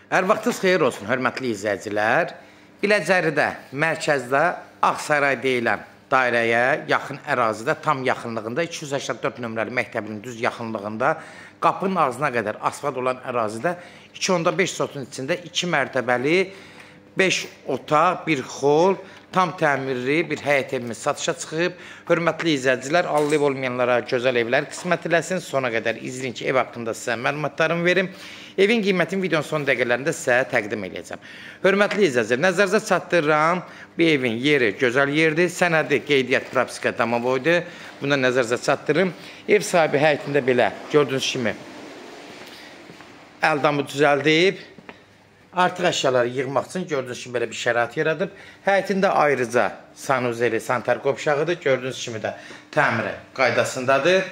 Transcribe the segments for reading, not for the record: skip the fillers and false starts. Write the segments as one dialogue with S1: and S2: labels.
S1: Hər vaxtınız xeyir olsun, hörmətli izləyicilər. Biləcəridə, mərkəzdə Ağsaray deyilən dairəyə yaxın ərazidə, tam yaxınlığında 284 nömrəli məktəbinin düz yaxınlığında qapının ağzına qədər asfalt olan ərazidə 2.5 sotun içində 2 mərtəbəli 5 otaq, 1 xol, tam təmirli bir həyət evimiz satışa çıxıb. Hörmətli izləyicilər, Allah ev olmayanlara gözəl evlər qismət eləsin. Sona qədər izləyin ki, ev haqqında sizə məlumatlarımı verim. Evin qiymətini videonun son dəqiqələrində sizə təqdim edəcəm. Hörmətli izləyicilər, nəzərinizə çatdırıram. Bu evin yeri gözəl yerdir. Sənədi, qeydiyyat, propiska tamamıydı. Bundan nəzərinizə çatdırırım. Ev sahibi həyətində belə gördüyünüz kimi əldamı düzəldib. Artıq əşyaları yığmaq üçün gördüyünüz kimi belə bir şərait yaradıb. Həyətində ayrıca sanuzeli, sanitar qovşağıdır. Gördüyünüz kimi də təmiri qaydasındadır.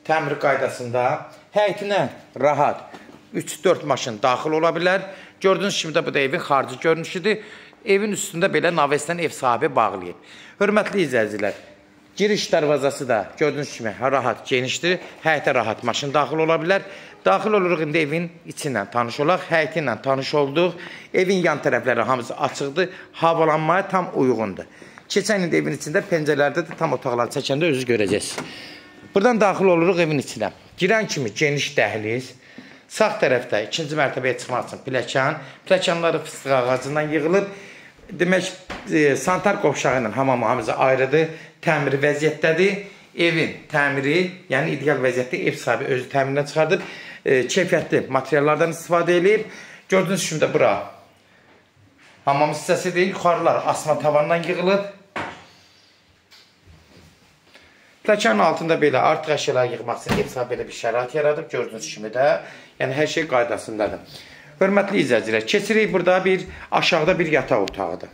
S1: Təmiri qaydasında həyətinə rahat 3-4 maşın daxil ola bilər. Gördüyünüz kimi də bu da evin xarici görünüşüdür. Evin üstündə belə navesdən ev sahibi bağlayıb. Hörmətli izləyicilər, giriş darvazası da gördüyünüz kimi rahat, genişdir. Həyətə rahat maşın daxil ola bilər. Daxil oluruq indi evin içindən tanış olaq. Həyəti ilə tanış olduq. Evin yan tərəfləri hamısı açıqdır. Havalanmaya tam uyğundur. Keçən indi evin içində pəncərələrdə də tam otaqları çəkəndə özünüz görəcəksiniz. Buradan daxil oluruq evin içinə. Girən kimi geniş dəhliz. Sağ tərəfdə ikinci mərtəbəyə çıxmaq üçün pləkan. Pləkanları fıstıq ağacından yığılıb. Demək, sanitar qovşağı ilə hamamızı ayrıdır. Təmiri vəziyyətdədir. Evin təmiri, yəni ideal vəziyyətdə ev sahibi özü təmirindən çıxardıb. Keyfiyyətli materiallardan istifadə edib. Gördüyünüz kimi də bura hamam hissəsidir. Yuxarılar asma tavandan yığılıb. Pləkanın altında belə artıq əşyalar yığmaq üçün ev sahibi belə bir şərait yaradıb. Gördüyünüz kimi də, yəni hər şey qaydasındadır. Hörmətli izləyicilər, keçirik burada aşağıda bir yataq otağıdır.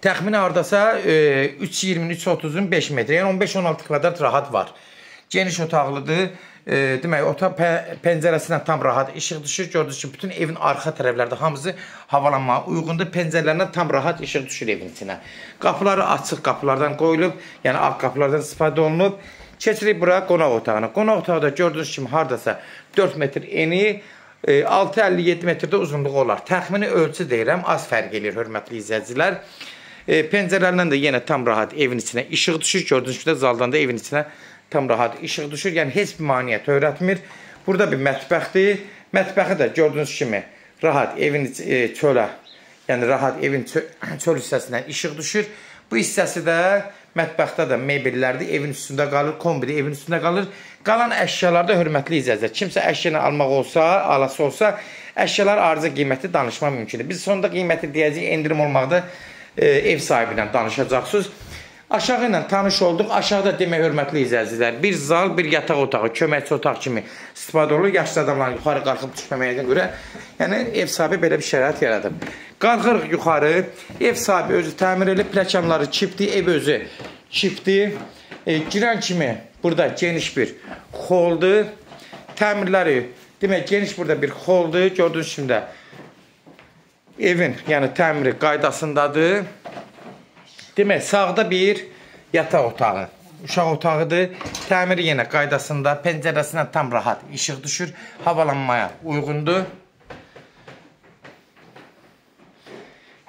S1: Təxmini hardasa 3.20-3.30-un 5 metr, yəni 15-16 kvadrat rahat var. Geniş otaqlıdır. Demək, otaq pəncərəsindən tam rahat işıq düşür. Gördüyünüz kimi bütün evin arxa tərəflərdə hamısı havalanmağa uyğundur. Pəncərələrindən tam rahat işıq düşür evin içinə. Qapıları açıq qapılardan qoyulub, yəni ağ qapılardan istifadə olunub. Keçirik bura qonaq otağına. Qonaq otağı da gördüyünüz kimi hardasa 4 metr eni, 6-57 metrdə uzunluğu olar. Təxmini ölçü deyirəm, az fərq edir, hörmətli izləyicilər. Pəncərələrdən də yenə tam rahat evin içinə işıq düşür. Gördüyünüz kimi də zaldan da evin içinə tam rahat işıq düşür. Yəni, heç bir maniyyət öyrətmir. Burada bir mətbəxdir. Mətbəxi də gördüyünüz kimi rahat evin çölə, yəni rahat evin çöl hissəsindən işıq düşür. Bu hissəsi də mətbəxdə də mebellərdir, evin üstündə qalır, kombidə evin üstündə qalır. Qalan əşyalarda hörmətli izləyicilər, kimsə əşyanı almaq olsa, alası olsa, əşyalar arıza qiyməti danışmaq mümkündür. Biz sonunda qiyməti deyəcəyik, endirim olmaqda ev sahibi ilə danışacaqsınız. Aşağı ilə tanış olduq. Aşağıda demək hörmətli izləyicilər, bir zal, bir yataq otağı, köməkçi otaq kimi istifadə olunur. Yaşlı adamların yuxarı qalxıb düşməməyinə görə, yəni ev sahibi belə bir şərait yaradıb. Qalxırıq yuxarı, ev sahibi özü təmir edib, pləkanları çipdir, ev özü çipdir. Girən kimi burada geniş bir xoldur. Təmirləri, demək geniş burada bir xoldur. Gördüyünüz kimi də evin, yəni təmiri qaydasındadır. Demək, sağda bir yataq otağı, uşaq otağıdır. Təmiri yenə qaydasında, pəncərəsindən tam rahat işıq düşür. Havalanmaya uyğundur.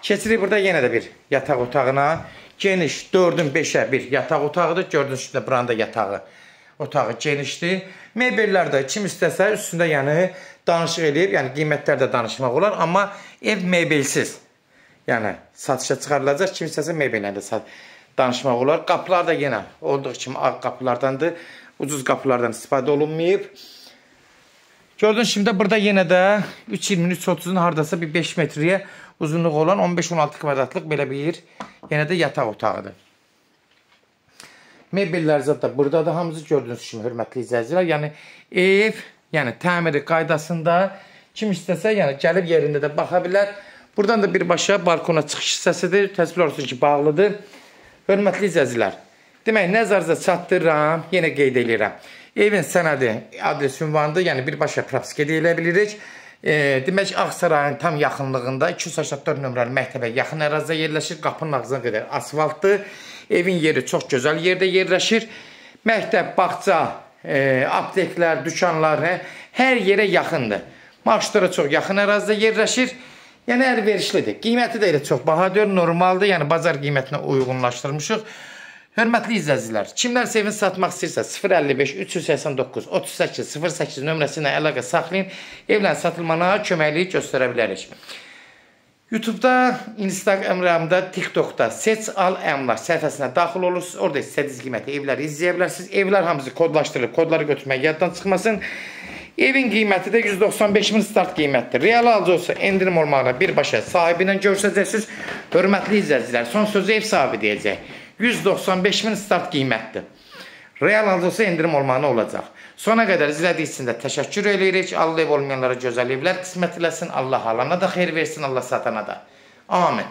S1: Keçirik burada yenə də bir yataq otağına. Geniş 4-ün 5-ə bir yataq otağıdır. Gördüyünüz kimi də buranın da yatağı otağı genişdir. Mebellər də kim istəsə üstündə yəni danışıq edib, yəni qiymətlər də danışmaq olar. Amma ev mebelsiz, yəni satışa çıxarılacaq. Kim istəsə mebellə də danışmaq olar. Qapılar da yenə olduğu kimi ağ qapılardandır. Ucuz qapılardan istifadə olunmayıb. Gördüyünüz kimi də burada yenə də 3.20-3.30-un hardasa bir 5 metrəyə uzunluğu olan 15-16 kvadratlıq belə bir yenə də yataq otağıdır. Mebellər zaten burada da hamısı gördüyünüz kimi hörmətli izləyicilər. Yəni ev, yəni təmiri qaydasında kim istəsə, yəni gəlib yerində də baxa bilər. Buradan da birbaşa balkona çıxış hissəsidir. Təsvir olsun ki, bağlıdır. Hörmətli izləyicilər, demək, nəzərinizə çatdırıram, yenə qeyd edirəm. Evin sənədi, adres ünvanıdır, yəni birbaşa propiska edə bilirik. Demək, Ağsarayın tam yaxınlığında 284 nömrəli məktəbə yaxın ərazidə yerləşir. Qapının ağzına qədər asfaltdır. Evin yeri çox gözəl yerdə yerləşir. Məktəb, bağça, apteklər, dükanlar hər yerə yaxındır. Marşrutura çox yaxın ərazidə yerləşir. Yəni əlverişlidir. Qiyməti də elə çox bahadır, normaldır. Yəni bazar qiymətinə uyğunlaşdırmışıq. Hörmətli izləyicilər, kimlər evini satmaq istəyirsə 055 389 38 08 nömrəsi ilə əlaqə saxlayın. Evlərin satılmana köməklik göstərə bilərik. YouTube'da, Instagram'da, TikTok'da Seç Al Əmlak səhifəsinə daxil olursunuz. Orada istədiyiniz qiyməti evləri izləyə bilərsiniz. Evlər hamısı kodlaşdırılıb, kodları götürmək yaddan çıxmasın. Evin qiyməti də 195.000 start qiymətdir. Real alıcı olsa endirim olmağına birbaşa sahibi ilə görüşəcəksiniz. Hörmətli izləyicilər, son sözü ev sahibi deyəcək. 195.000 start qiymətdir. Real alıcı olsa endirim olmağına olacaq. Sona qədər izlədiyiniz üçün də təşəkkür edirik. Allah ev olmayanlara gözəl evlər qismət eləsin. Allah alana da xeyir versin, Allah satana da. Amin.